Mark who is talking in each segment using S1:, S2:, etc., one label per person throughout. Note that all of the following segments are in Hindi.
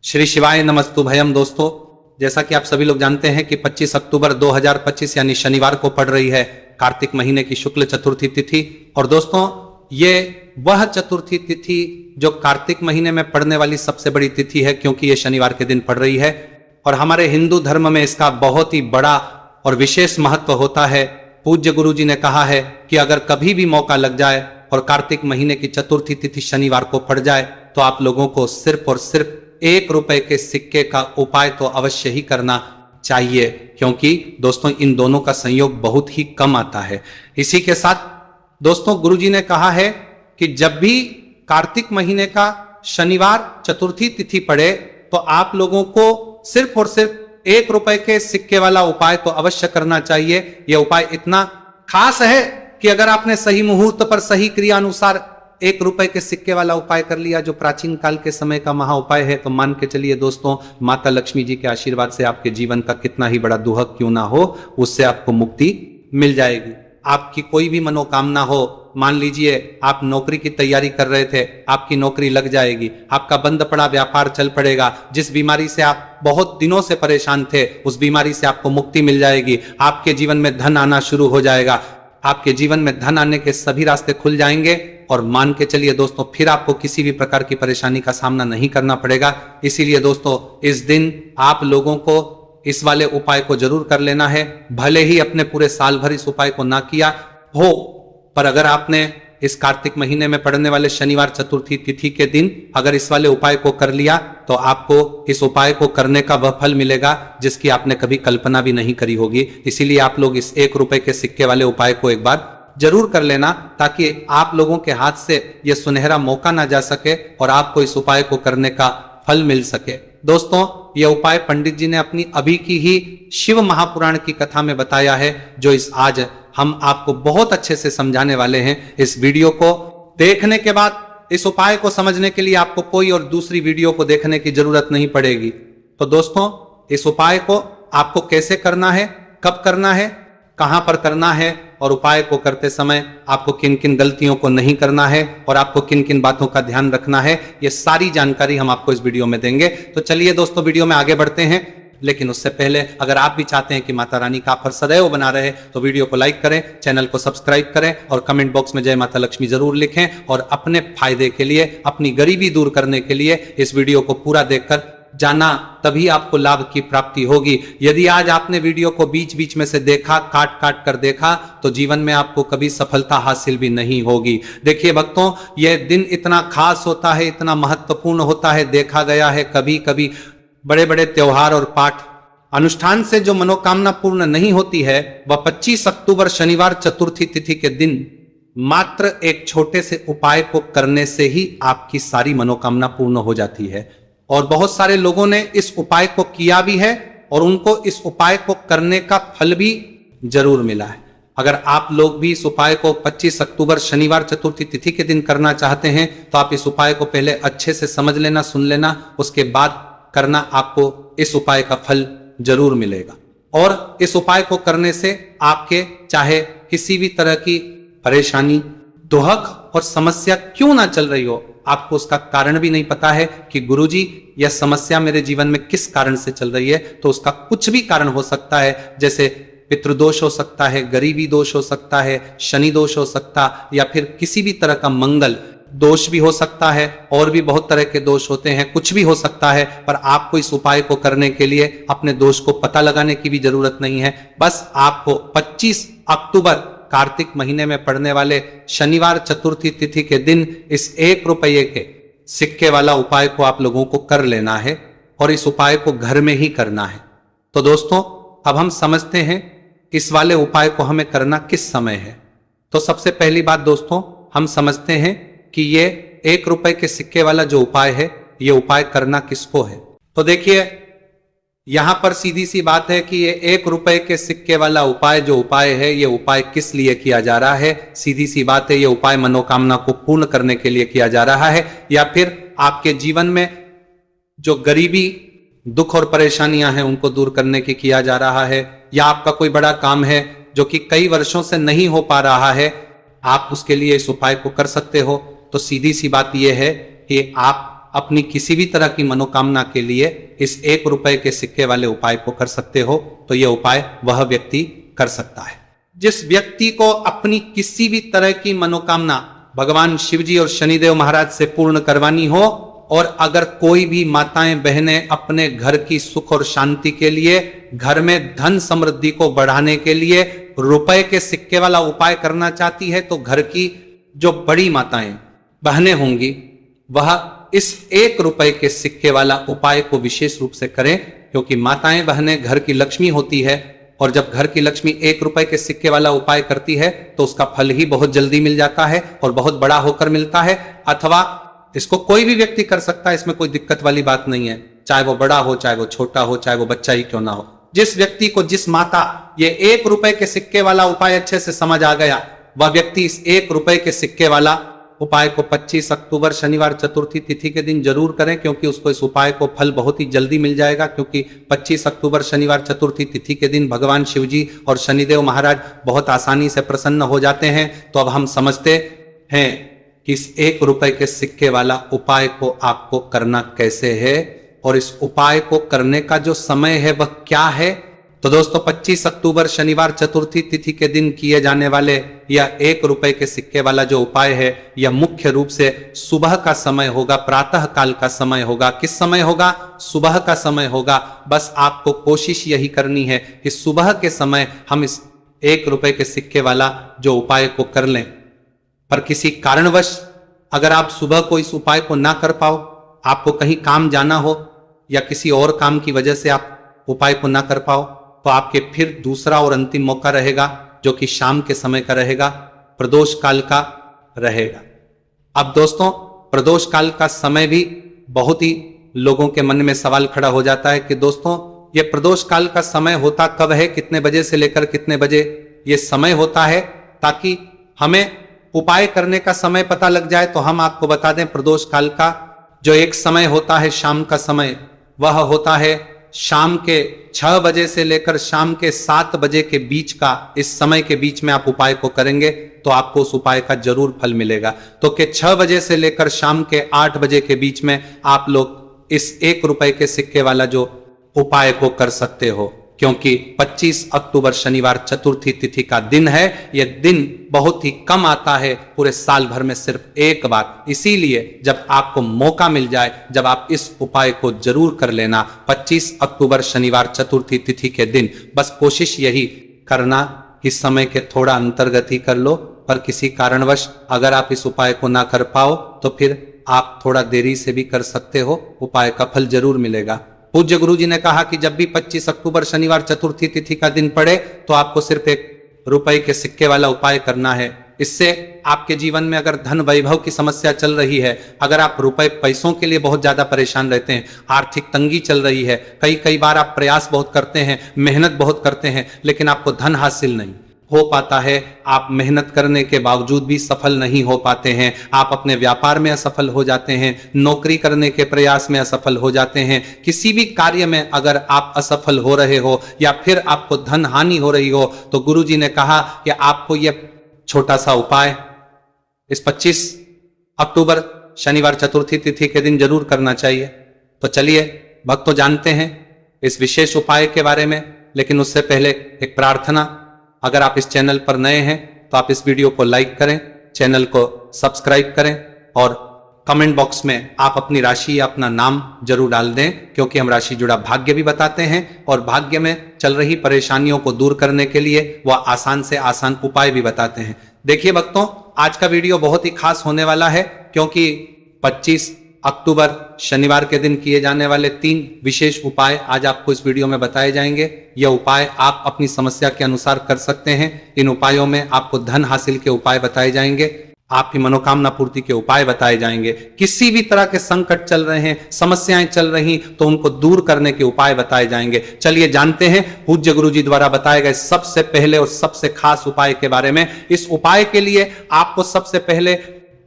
S1: श्री शिवाय नमस्तुभयम। दोस्तों, जैसा कि आप सभी लोग जानते हैं कि 25 अक्टूबर 2025 यानी शनिवार को पड़ रही है कार्तिक महीने की शुक्ल चतुर्थी तिथि। और दोस्तों, ये वह चतुर्थी तिथि जो कार्तिक महीने में पड़ने वाली सबसे बड़ी तिथि है, क्योंकि ये शनिवार के दिन पड़ रही है। और हमारे हिंदू धर्म में इसका बहुत ही बड़ा और विशेष महत्व होता है। पूज्य गुरु जी ने कहा है कि अगर कभी भी मौका लग जाए और कार्तिक महीने की चतुर्थी तिथि शनिवार को पड़ जाए तो आप लोगों को सिर्फ और सिर्फ 1 रुपए के सिक्के का उपाय तो अवश्य ही करना चाहिए, क्योंकि दोस्तों इन दोनों का संयोग बहुत ही कम आता है। इसी के साथ दोस्तों, गुरुजी ने कहा है कि जब भी कार्तिक महीने का शनिवार चतुर्थी तिथि पड़े तो आप लोगों को सिर्फ और सिर्फ 1 रुपए के सिक्के वाला उपाय तो अवश्य करना चाहिए। यह उपाय इतना खास है कि अगर आपने सही मुहूर्त पर सही क्रिया अनुसार 1 रुपए के सिक्के वाला उपाय कर लिया, जो प्राचीन काल के समय का महा उपाय है, तो मान के चलिए दोस्तों, माता लक्ष्मी जी के आशीर्वाद से आपके जीवन का कितना ही बड़ा दुहक क्यों ना हो, उससे आपको मुक्ति मिल जाएगी। आपकी कोई भी मनोकामना हो, मान लीजिए आप नौकरी की तैयारी कर रहे थे, आपकी नौकरी लग जाएगी, आपका बंद पड़ा व्यापार चल पड़ेगा, जिस बीमारी से आप बहुत दिनों से परेशान थे उस बीमारी से आपको मुक्ति मिल जाएगी, आपके जीवन में धन आना शुरू हो जाएगा, आपके जीवन में धन आने के सभी रास्ते खुल जाएंगे। और मान के चलिए दोस्तों, फिर आपको किसी भी प्रकार की परेशानी का सामना नहीं करना पड़ेगा। इसीलिए दोस्तों, इस दिन आप लोगों को इस वाले उपाय को जरूर कर लेना है। भले ही अपने पूरे साल भर इस उपाय को ना किया हो, पर अगर आपने इस कार्तिक महीने में पड़ने वाले शनिवार चतुर्थी तिथि के दिन अगर इस वाले उपाय को कर लिया तो आपको इस उपाय को करने का वह फल मिलेगा जिसकी आपने कभी कल्पना भी नहीं करी होगी। इसीलिए आप लोग इस 1 रुपए के सिक्के वाले उपाय को एक बार जरूर कर लेना, ताकि आप लोगों के हाथ से यह सुनहरा मौका ना जा सके और आपको इस उपाय को करने का फल मिल सके। दोस्तों, यह उपाय पंडित जी ने अपनी अभी की ही शिव महापुराण की कथा में बताया है, जो इस आज हम आपको बहुत अच्छे से समझाने वाले हैं। इस वीडियो को देखने के बाद इस उपाय को समझने के लिए आपको कोई और दूसरी वीडियो को देखने की जरूरत नहीं पड़ेगी। तो दोस्तों, इस उपाय को आपको कैसे करना है, कब करना है, कहां पर करना है और उपाय को करते समय आपको किन किन गलतियों को नहीं करना है और आपको किन किन बातों का ध्यान रखना है, यह सारी जानकारी हम आपको इस वीडियो में देंगे। तो चलिए दोस्तों, वीडियो में आगे बढ़ते हैं। लेकिन उससे पहले अगर आप भी चाहते हैं कि माता रानी का ऑफर सदैव बना रहे तो वीडियो को लाइक करें, चैनल को सब्सक्राइब करें और कमेंट बॉक्स में जय माता लक्ष्मी जरूर लिखें। और अपने फायदे के लिए, अपनी गरीबी दूर करने के लिए इस वीडियो को पूरा देखकर जाना, तभी आपको लाभ की प्राप्ति होगी। यदि आज आपने वीडियो को बीच बीच में से देखा, काट काट कर देखा, तो जीवन में आपको कभी सफलता हासिल भी नहीं होगी। देखिए भक्तों, यह दिन इतना खास होता है, इतना महत्वपूर्ण होता है। देखा गया है कभी कभी बड़े बड़े त्योहार और पाठ अनुष्ठान से जो मनोकामना पूर्ण नहीं होती है, वह 25 अक्टूबर शनिवार चतुर्थी तिथि के दिन मात्र एक छोटे से उपाय को करने से ही आपकी सारी मनोकामना पूर्ण हो जाती है। और बहुत सारे लोगों ने इस उपाय को किया भी है और उनको इस उपाय को करने का फल भी जरूर मिला है। अगर आप लोग भी इस उपाय को 25 अक्टूबर शनिवार चतुर्थी तिथि के दिन करना चाहते हैं तो आप इस उपाय को पहले अच्छे से समझ लेना, सुन लेना, उसके बाद करना, आपको इस उपाय का फल जरूर मिलेगा। और इस उपाय को करने से आपके चाहे किसी भी तरह की परेशानी, दुहक और समस्या क्यों ना चल रही हो, आपको उसका कारण भी नहीं पता है कि गुरुजी यह समस्या मेरे जीवन में किस कारण से चल रही है, तो उसका कुछ भी कारण हो सकता है। जैसे पितृदोष हो सकता है, गरीबी दोष हो सकता है, शनि दोष हो सकता, या फिर किसी भी तरह का मंगल दोष भी हो सकता है, और भी बहुत तरह के दोष होते हैं, कुछ भी हो सकता है। पर आपको इस उपाय को करने के लिए अपने दोष को पता लगाने की भी जरूरत नहीं है। बस आपको 25 अक्टूबर कार्तिक महीने में पड़ने वाले शनिवार चतुर्थी तिथि के दिन इस 1 रुपये के सिक्के वाला उपाय को आप लोगों को कर लेना है और इस उपाय को घर में ही करना है। तो दोस्तों, अब हम समझते हैं इस वाले उपाय को हमें करना किस समय है। तो सबसे पहली बात दोस्तों, हम समझते हैं कि ये 1 रुपए के सिक्के वाला जो उपाय है, ये उपाय करना किसको है। तो देखिए, यहां पर सीधी सी बात है कि ये 1 रुपए के सिक्के वाला उपाय जो उपाय है, ये उपाय किस लिए किया जा रहा है। सीधी सी बात है, ये उपाय मनोकामना को पूर्ण करने के लिए किया जा रहा है, या फिर आपके जीवन में जो गरीबी, दुख और परेशानियां हैं उनको दूर करने की किया जा रहा है, या आपका कोई बड़ा काम है जो कि कई वर्षों से नहीं हो पा रहा है, आप उसके लिए इस उपाय को कर सकते हो। तो सीधी सी बात यह है कि आप अपनी किसी भी तरह की मनोकामना के लिए इस 1 रुपए के सिक्के वाले उपाय को कर सकते हो, तो यह उपाय वह व्यक्ति कर सकता है। जिस व्यक्ति को अपनी किसी भी तरह की मनोकामना भगवान शिवजी और शनिदेव महाराज से पूर्ण करवानी हो, और अगर कोई भी माताएं बहनें अपने घर की सुख और शांति के लिए, घर में धन समृद्धि को बढ़ाने के लिए रुपए के सिक्के वाला उपाय करना चाहती है, तो घर की जो बड़ी माताएं बहनें होंगी वह इस 1 रुपए के सिक्के वाला उपाय को विशेष रूप से करें, क्योंकि माताएं बहनें घर की लक्ष्मी होती है, और जब घर की लक्ष्मी 1 रुपए के सिक्के वाला उपाय करती है तो उसका फल ही बहुत जल्दी मिल जाता है और बहुत बड़ा होकर मिलता है। अथवा इसको कोई भी व्यक्ति कर सकता है, इसमें कोई दिक्कत वाली बात नहीं है, चाहे वो बड़ा हो, चाहे वो छोटा हो, चाहे वो बच्चा ही क्यों ना हो। जिस व्यक्ति को, जिस माता ये 1 रुपए के सिक्के वाला उपाय अच्छे से समझ आ गया, वह व्यक्ति इस 1 रुपए के सिक्के वाला उपाय को 25 अक्टूबर शनिवार चतुर्थी तिथि के दिन जरूर करें, क्योंकि उसको इस उपाय को फल बहुत ही जल्दी मिल जाएगा। क्योंकि 25 अक्टूबर शनिवार चतुर्थी तिथि के दिन भगवान शिवजी और शनिदेव महाराज बहुत आसानी से प्रसन्न हो जाते हैं। तो अब हम समझते हैं कि इस 1 रुपए के सिक्के वाला उपाय को आपको करना कैसे है, और इस उपाय को करने का जो समय है वह क्या है। तो दोस्तों 25 अक्टूबर शनिवार चतुर्थी तिथि के दिन किए जाने वाले यह 1 रुपए के सिक्के वाला जो उपाय है, यह मुख्य रूप से सुबह का समय होगा, प्रातः काल का समय होगा। किस समय होगा? सुबह का समय होगा। बस आपको कोशिश यही करनी है कि सुबह के समय हम इस 1 रुपए के सिक्के वाला जो उपाय को कर लें। पर किसी कारणवश अगर आप सुबह को इस उपाय को ना कर पाओ, आपको कहीं काम जाना हो या किसी और काम की वजह से आप उपाय को ना कर पाओ, तो आपके फिर दूसरा और अंतिम मौका रहेगा, जो कि शाम के समय का रहेगा, प्रदोष काल का रहेगा। अब दोस्तों प्रदोष काल का समय भी बहुत ही लोगों के मन में सवाल खड़ा हो जाता है कि दोस्तों ये प्रदोष काल का समय होता कब है, कितने बजे से लेकर कितने बजे ये समय होता है, ताकि हमें उपाय करने का समय पता लग जाए। तो हम आपको बता दें, प्रदोष काल का जो एक समय होता है शाम का समय, वह होता है शाम के 6 बजे से लेकर शाम के 7 बजे के बीच का। इस समय के बीच में आप उपाय को करेंगे तो आपको उस उपाय का जरूर फल मिलेगा। तो के 6 बजे से लेकर शाम के 8 बजे के बीच में आप लोग इस 1 रुपए के सिक्के वाला जो उपाय को कर सकते हो, क्योंकि 25 अक्टूबर शनिवार चतुर्थी तिथि का दिन है। यह दिन बहुत ही कम आता है, पूरे साल भर में सिर्फ एक बार। इसीलिए जब आपको मौका मिल जाए, जब आप इस उपाय को जरूर कर लेना 25 अक्टूबर शनिवार चतुर्थी तिथि के दिन। बस कोशिश यही करना कि समय के थोड़ा अंतर्गति कर लो, पर किसी कारणवश अगर आप इस उपाय को ना कर पाओ तो फिर आप थोड़ा देरी से भी कर सकते हो, उपाय का फल जरूर मिलेगा। पूज्य गुरु जी ने कहा कि जब भी 25 अक्टूबर शनिवार चतुर्थी तिथि का दिन पड़े तो आपको सिर्फ 1 रुपए के सिक्के वाला उपाय करना है। इससे आपके जीवन में अगर धन वैभव की समस्या चल रही है, अगर आप रुपए पैसों के लिए बहुत ज्यादा परेशान रहते हैं, आर्थिक तंगी चल रही है, कई बार आप प्रयास बहुत करते हैं, मेहनत बहुत करते हैं, लेकिन आपको धन हासिल नहीं हो पाता है, आप मेहनत करने के बावजूद भी सफल नहीं हो पाते हैं, आप अपने व्यापार में असफल हो जाते हैं, नौकरी करने के प्रयास में असफल हो जाते हैं, किसी भी कार्य में अगर आप असफल हो रहे हो या फिर आपको धन हानि हो रही हो, तो गुरु जी ने कहा कि आपको यह छोटा सा उपाय इस 25 अक्टूबर शनिवार चतुर्थी तिथि के दिन जरूर करना चाहिए। तो चलिए भक्तों जानते हैं इस विशेष उपाय के बारे में, लेकिन उससे पहले एक प्रार्थना। अगर आप इस चैनल पर नए हैं तो आप इस वीडियो को लाइक करें, चैनल को सब्सक्राइब करें और कमेंट बॉक्स में आप अपनी राशि या अपना नाम जरूर डाल दें, क्योंकि हम राशि जुड़ा भाग्य भी बताते हैं और भाग्य में चल रही परेशानियों को दूर करने के लिए वह आसान से आसान उपाय भी बताते हैं। देखिए भक्तों, आज का वीडियो बहुत ही खास होने वाला है, क्योंकि 25 अक्टूबर शनिवार के दिन किए जाने वाले 3 विशेष उपाय आज आपको इस वीडियो में बताए जाएंगे। यह उपाय आप अपनी समस्या के अनुसार कर सकते हैं। इन उपायों में आपको धन हासिल के उपाय बताए जाएंगे, आपकी मनोकामना पूर्ति के उपाय बताए जाएंगे। किसी भी तरह के संकट चल रहे हैं, समस्याएं चल रही तो उनको दूर करने के उपाय बताए जाएंगे। चलिए जानते हैं पूज्य गुरु जी द्वारा बताए गए सबसे पहले और सबसे खास उपाय के बारे में। इस उपाय के लिए आपको सबसे पहले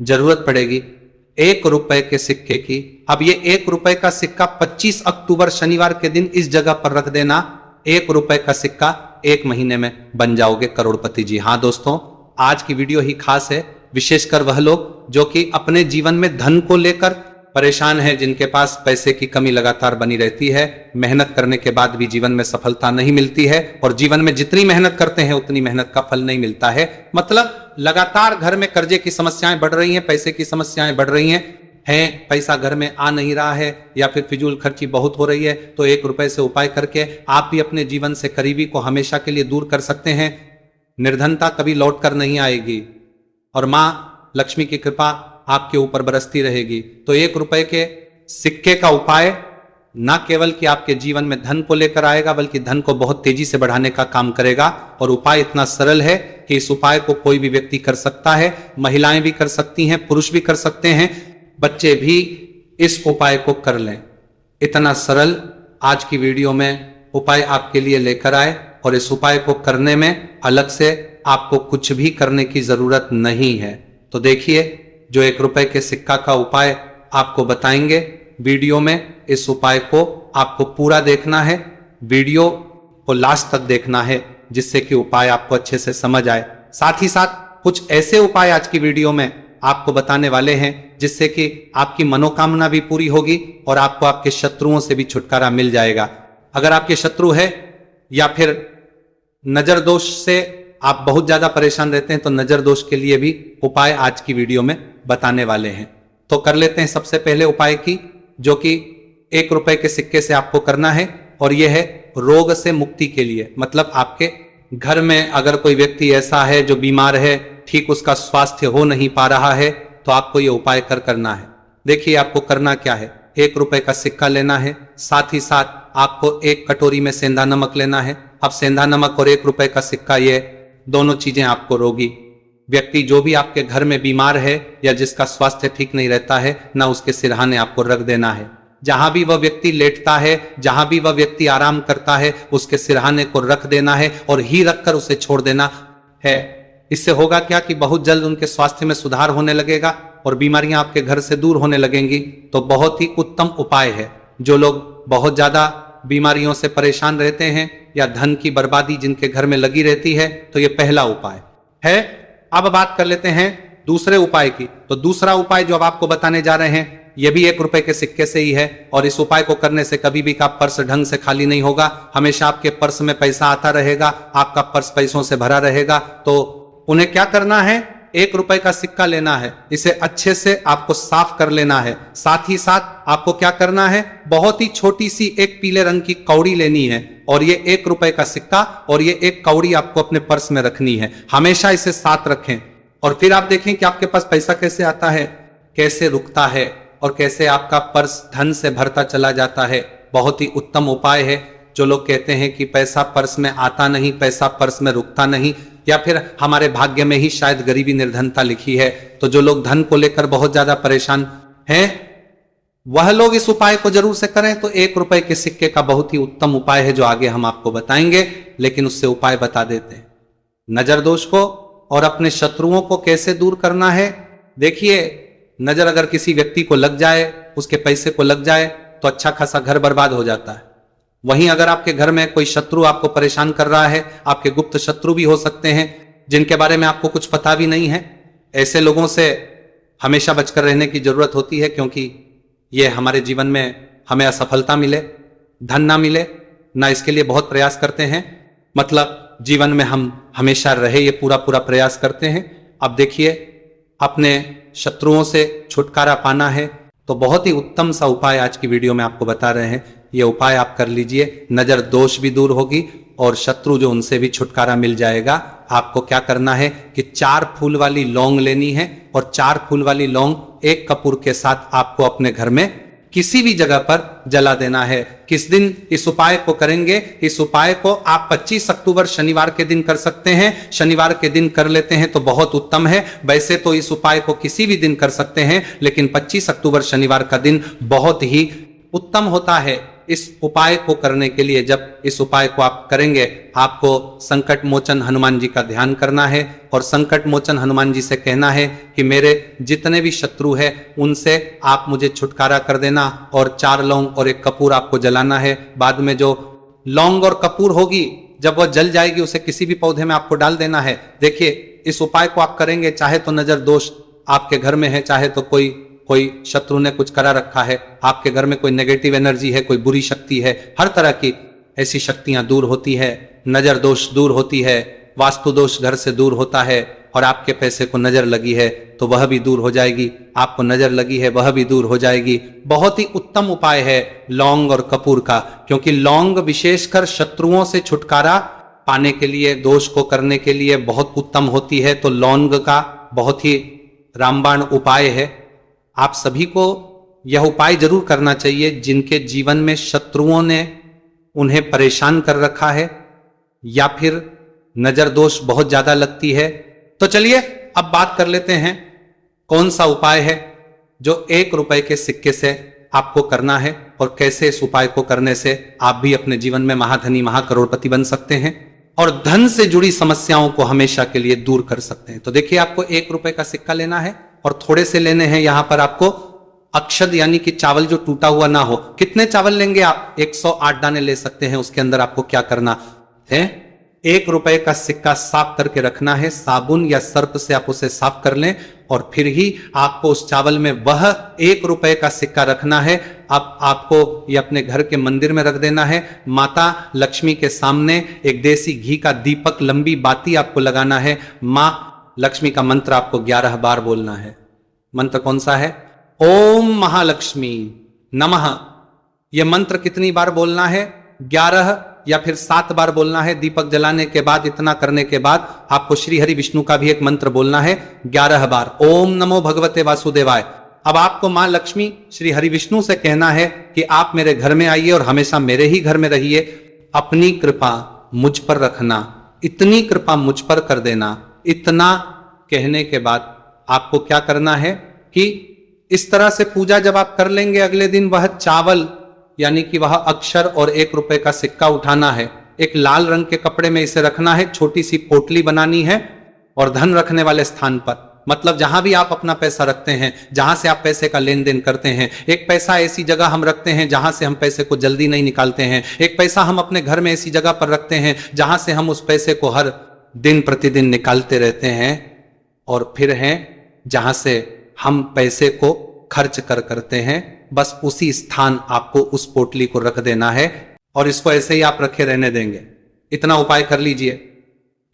S1: जरूरत पड़ेगी 1 रुपए के सिक्के की। अब ये 1 रुपए का सिक्का 25 अक्टूबर शनिवार के दिन इस जगह पर रख देना। 1 रुपए का सिक्का 1 महीने में बन जाओगे करोड़पति जी। हाँ दोस्तों, आज की वीडियो ही खास है, विशेषकर वह लोग जो कि अपने जीवन में धन को लेकर परेशान हैं, जिनके पास पैसे की कमी लगातार बनी रहती है, मेहनत करने के बाद भी जीवन में सफलता नहीं मिलती है, और जीवन में जितनी मेहनत करते हैं उतनी मेहनत का फल नहीं मिलता है। मतलब लगातार घर में कर्जे की समस्याएं बढ़ रही हैं, पैसे की समस्याएं बढ़ रही हैं, पैसा घर में आ नहीं रहा है, या फिर फिजूल खर्ची बहुत हो रही है, तो 1 रुपए से उपाय करके आप भी अपने जीवन से करीबी को हमेशा के लिए दूर कर सकते हैं। निर्धनता कभी लौट कर नहीं आएगी और मां लक्ष्मी की कृपा आपके ऊपर बरसती रहेगी। तो 1 रुपए के सिक्के का उपाय ना केवल कि आपके जीवन में धन को लेकर आएगा, बल्कि धन को बहुत तेजी से बढ़ाने का काम करेगा। और उपाय इतना सरल है कि इस उपाय को कोई भी व्यक्ति कर सकता है, महिलाएं भी कर सकती हैं, पुरुष भी कर सकते हैं, बच्चे भी इस उपाय को कर लें। इतना सरल आज की वीडियो में उपाय आपके लिए लेकर आए, और इस उपाय को करने में अलग से आपको कुछ भी करने की जरूरत नहीं है। तो देखिए, जो 1 रुपए के सिक्का का उपाय आपको बताएंगे वीडियो में, इस उपाय को आपको पूरा देखना है, वीडियो को लास्ट तक देखना है, जिससे कि उपाय आपको अच्छे से समझ आए। साथ ही साथ कुछ ऐसे उपाय आज की वीडियो में आपको बताने वाले हैं जिससे कि आपकी मनोकामना भी पूरी होगी और आपको आपके शत्रुओं से भी छुटकारा मिल जाएगा। अगर आपके शत्रु है या फिर नजर दोष से आप बहुत ज्यादा परेशान रहते हैं, तो नजर दोष के लिए भी उपाय आज की वीडियो में बताने वाले हैं। तो कर लेते हैं सबसे पहले उपाय की, जो कि 1 रुपए के सिक्के से आपको करना है, और यह है रोग से मुक्ति के लिए। मतलब आपके घर में अगर कोई व्यक्ति ऐसा है जो बीमार है, ठीक उसका स्वास्थ्य हो नहीं पा रहा है, तो आपको यह उपाय करना है। देखिए आपको करना क्या है, 1 रुपए का सिक्का लेना है, साथ ही साथ आपको 1 कटोरी में सेंधा नमक लेना है। अब सेंधा नमक और 1 रुपए का सिक्का, ये दोनों चीजें आपको रोगी व्यक्ति जो भी आपके घर में बीमार है या जिसका स्वास्थ्य ठीक नहीं रहता है, ना उसके सिरहाने आपको रख देना है। जहां भी वह व्यक्ति लेटता है, जहां भी वह व्यक्ति आराम करता है, उसके सिरहाने को रख देना है और ही रखकर उसे छोड़ देना है। इससे होगा क्या कि बहुत जल्द उनके स्वास्थ्य में सुधार होने लगेगा और बीमारियां आपके घर से दूर होने लगेंगी। तो बहुत ही उत्तम उपाय है। जो लोग बहुत ज्यादा बीमारियों से परेशान रहते हैं या धन की बर्बादी जिनके घर में लगी रहती है, तो यह पहला उपाय है। अब बात कर लेते हैं दूसरे उपाय की। तो दूसरा उपाय जो अब आपको बताने जा रहे हैं, यह भी 1 रुपए के सिक्के से ही है, और इस उपाय को करने से कभी भी का पर्स ढंग से खाली नहीं होगा। हमेशा आपके पर्स में पैसा आता रहेगा, आपका पर्स पैसों से भरा रहेगा। तो उन्हें क्या करना है, 1 रुपए का सिक्का लेना है, इसे अच्छे से आपको साफ कर लेना है। साथ ही साथ आपको क्या करना है, बहुत ही छोटी सी एक पीले रंग की कौड़ी लेनी है, और ये 1 रुपए का सिक्का और ये एक कौड़ी आपको अपने पर्स में रखनी है। हमेशा इसे साथ रखें, और फिर आप देखें कि आपके पास पैसा कैसे आता है, कैसे रुकता है, और कैसे आपका पर्स धन से भरता चला जाता है। बहुत ही उत्तम उपाय है। जो लोग कहते हैं कि पैसा पर्स में आता नहीं, पैसा पर्स में रुकता नहीं, या फिर हमारे भाग्य में ही शायद गरीबी निर्धनता लिखी है, तो जो लोग धन को लेकर बहुत ज्यादा परेशान हैं, वह लोग इस उपाय को जरूर से करें। तो 1 रुपए के सिक्के का बहुत ही उत्तम उपाय है, जो आगे हम आपको बताएंगे, लेकिन उससे उपाय बता देते हैं। नजर दोष को और अपने शत्रुओं को कैसे दूर करना है। देखिए, नजर अगर किसी व्यक्ति को लग जाए, उसके पैसे को लग जाए, तो अच्छा खासा घर बर्बाद हो जाता है। वहीं अगर आपके घर में कोई शत्रु आपको परेशान कर रहा है, आपके गुप्त शत्रु भी हो सकते हैं जिनके बारे में आपको कुछ पता भी नहीं है, ऐसे लोगों से हमेशा बचकर रहने की जरूरत होती है, क्योंकि ये हमारे जीवन में हमें असफलता मिले, धन ना मिले, ना इसके लिए बहुत प्रयास करते हैं। मतलब जीवन में हम हमेशा रहे, ये पूरा प्रयास करते हैं। अब देखिए, अपने शत्रुओं से छुटकारा पाना है, तो बहुत ही उत्तम सा उपाय आज की वीडियो में आपको बता रहे हैं। ये उपाय आप कर लीजिए, नजर दोष भी दूर होगी और शत्रु जो उनसे भी छुटकारा मिल जाएगा। आपको क्या करना है कि 4 फूल वाली लौंग लेनी है, और 4 फूल वाली लौंग 1 कपूर के साथ आपको अपने घर में किसी भी जगह पर जला देना है। किस दिन इस उपाय को करेंगे, इस उपाय को आप 25 अक्टूबर शनिवार के दिन कर सकते हैं। शनिवार के दिन कर लेते हैं तो बहुत उत्तम है। वैसे तो इस उपाय को किसी भी दिन कर सकते हैं, लेकिन 25 अक्टूबर शनिवार का दिन बहुत ही उत्तम होता है इस उपाय को करने के लिए। जब इस उपाय को आप करेंगे, आपको संकट मोचन हनुमान जी का ध्यान करना है, और संकट मोचन हनुमान जी से कहना है कि मेरे जितने भी शत्रु हैं उनसे आप मुझे छुटकारा कर देना, और 4 लौंग और 1 कपूर आपको जलाना है। बाद में जो लौंग और कपूर होगी, जब वह जल जाएगी, उसे किसी भी पौधे में आपको डाल देना है। देखिए, इस उपाय को आप करेंगे, चाहे तो नजर दोष आपके घर में है, चाहे तो कोई कोई शत्रु ने कुछ करा रखा है, आपके घर में कोई नेगेटिव एनर्जी है, कोई बुरी शक्ति है, हर तरह की ऐसी शक्तियां दूर होती है, नजर दोष दूर होती है, वास्तु दोष घर से दूर होता है, और आपके पैसे को नजर लगी है तो वह भी दूर हो जाएगी, आपको नजर लगी है वह भी दूर हो जाएगी। बहुत ही उत्तम उपाय है लौंग और कपूर का, क्योंकि लौंग विशेषकर शत्रुओं से छुटकारा पाने के लिए, दोष को करने के लिए बहुत उत्तम होती है। तो लौंग का बहुत ही रामबाण उपाय है। आप सभी को यह उपाय जरूर करना चाहिए जिनके जीवन में शत्रुओं ने उन्हें परेशान कर रखा है या फिर नजर दोष बहुत ज्यादा लगती है। तो चलिए अब बात कर लेते हैं कौन सा उपाय है जो 1 रुपए के सिक्के से आपको करना है और कैसे इस उपाय को करने से आप भी अपने जीवन में महाधनी महाकरोड़पति बन सकते हैं और धन से जुड़ी समस्याओं को हमेशा के लिए दूर कर सकते हैं। तो देखिए, आपको 1 रुपए का सिक्का लेना है और थोड़े से लेने हैं। यहां पर आपको अक्षत यानी कि चावल जो टूटा हुआ ना हो। कितने चावल लेंगे आप? 108 दाने ले सकते हैं। उसके अंदर आपको क्या करना है, 1 रुपए का सिक्का साफ करके रखना है। साबुन या सर्प से आप उसे साफ कर लें और फिर ही आपको उस चावल में वह 1 रुपए का सिक्का रखना है। अब आपको ये अपने घर के मंदिर में रख देना है। माता लक्ष्मी के सामने एक देसी घी का दीपक, लंबी बाती आपको लगाना है। मां लक्ष्मी का मंत्र आपको 11 बार बोलना है। मंत्र कौन सा है? ओम महालक्ष्मी नमः। यह मंत्र कितनी बार बोलना है? 11 या फिर 7 बार बोलना है। दीपक जलाने के बाद, इतना करने के बाद आपको श्री हरि विष्णु का भी एक मंत्र बोलना है 11 बार। ओम नमो भगवते वासुदेवाय। अब आपको मां लक्ष्मी श्री हरि विष्णु से कहना है कि आप मेरे घर में आइए और हमेशा मेरे ही घर में रहिए। अपनी कृपा मुझ पर रखना, इतनी कृपा मुझ पर कर देना। इतना कहने के बाद आपको क्या करना है कि इस तरह से पूजा जब आप कर लेंगे, अगले दिन वह चावल यानी कि वह अक्षर और 1 रुपए का सिक्का उठाना है। एक लाल रंग के कपड़े में इसे रखना है। छोटी सी पोटली बनानी है और धन रखने वाले स्थान पर, मतलब जहां भी आप अपना पैसा रखते हैं, जहां से आप पैसे का लेन देन करते हैं, एक पैसा ऐसी जगह हम रखते हैं जहां से हम पैसे को जल्दी नहीं निकालते हैं। एक पैसा हम अपने घर में ऐसी जगह पर रखते हैं जहां से हम उस पैसे को हर दिन प्रतिदिन निकालते रहते हैं। और फिर है जहां से हम पैसे को खर्च करते हैं, बस उसी स्थान आपको उस पोटली को रख देना है और इसको ऐसे ही आप रखे रहने देंगे। इतना उपाय कर लीजिए,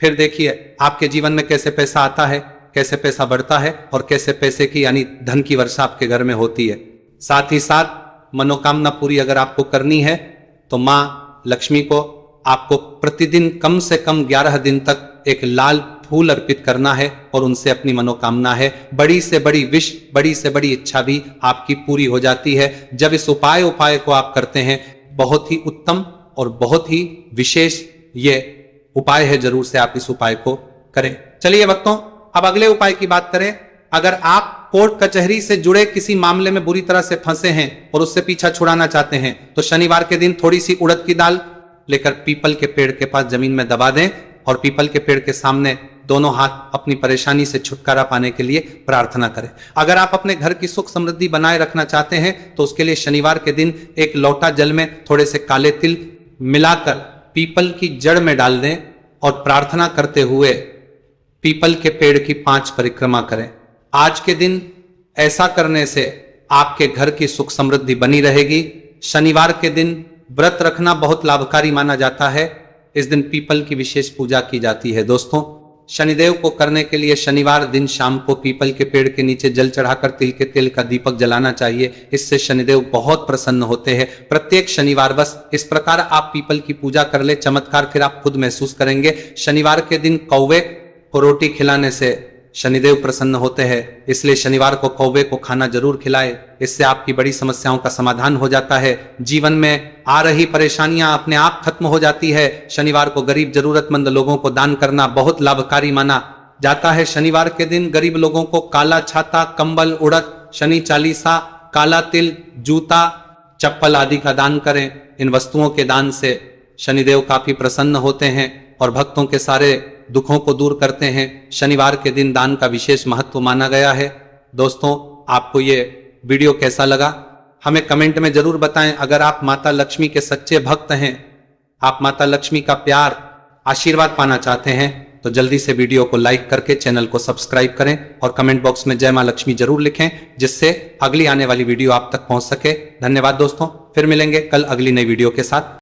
S1: फिर देखिए आपके जीवन में कैसे पैसा आता है, कैसे पैसा बढ़ता है और कैसे पैसे की यानी धन की वर्षा आपके घर में होती है। साथ ही साथ मनोकामना पूरी अगर आपको करनी है तो मां लक्ष्मी को आपको प्रतिदिन कम से कम 11 दिन तक एक लाल फूल अर्पित करना है और उनसे अपनी मनोकामना है, बड़ी से बड़ी विश, बड़ी से बड़ी इच्छा भी आपकी पूरी हो जाती है। जब इस उपाय को आप करते हैं, बहुत ही उत्तम और बहुत ही विशेष ये उपाय है। जरूर से आप इस उपाय को करें। चलिए भक्तों, अब अगले उपाय की बात करें। अगर आप कोर्ट कचहरी से जुड़े किसी मामले में बुरी तरह से फंसे हैं और उससे पीछा छुड़ाना चाहते हैं तो शनिवार के दिन थोड़ी सी उड़द की दाल लेकर पीपल के पेड़ के पास जमीन में दबा दें और पीपल के पेड़ के सामने दोनों हाथ अपनी परेशानी से छुटकारा पाने के लिए प्रार्थना करें। अगर आप अपने घर की सुख समृद्धि बनाए रखना चाहते हैं तो उसके लिए शनिवार के दिन एक लोटा जल में थोड़े से काले तिल मिलाकर पीपल की जड़ में डाल दें और प्रार्थना करते हुए पीपल के पेड़ की 5 परिक्रमा करें। आज के दिन ऐसा करने से आपके घर की सुख समृद्धि बनी रहेगी। शनिवार के दिन व्रत रखना बहुत लाभकारी माना जाता है। इस दिन पीपल की विशेष पूजा की जाती है। दोस्तों, शनिदेव को करने के लिए शनिवार दिन शाम को पीपल के पेड़ के नीचे जल चढ़ाकर तिल के तेल का दीपक जलाना चाहिए। इससे शनिदेव बहुत प्रसन्न होते हैं। प्रत्येक शनिवार बस इस प्रकार आप पीपल की पूजा कर ले, चमत्कार फिर आप खुद महसूस करेंगे। शनिवार के दिन कौवे को रोटी खिलाने से शनिदेव प्रसन्न होते हैं, इसलिए शनिवार को कौवे को खाना जरूर खिलाए। इससे आपकी बड़ी समस्याओं का समाधान हो जाता है। जीवन में आ रही परेशानियां अपने आप खत्म हो जाती है। शनिवार को गरीब जरूरतमंद लोगों को दान करना बहुत लाभकारी माना जाता है। शनिवार के दिन गरीब लोगों को काला छाता, कंबल, उड़द, शनि चालीसा, काला तिल, जूता, चप्पल आदि का दान करें। इन वस्तुओं के दान से शनिदेव काफी प्रसन्न होते हैं और भक्तों के सारे दुखों को दूर करते हैं। शनिवार के दिन दान का विशेष महत्व माना गया है। दोस्तों, आपको ये वीडियो कैसा लगा हमें कमेंट में जरूर बताएं। अगर आप माता लक्ष्मी के सच्चे भक्त हैं, आप माता लक्ष्मी का प्यार, आशीर्वाद पाना चाहते हैं तो तो जल्दी से वीडियो को लाइक करके चैनल को सब्सक्राइब करें और कमेंट बॉक्स में जय मां लक्ष्मी जरूर लिखें, जिससे अगली आने वाली वीडियो आप तक पहुंच सके। धन्यवाद दोस्तों, फिर मिलेंगे कल अगली नई वीडियो के साथ।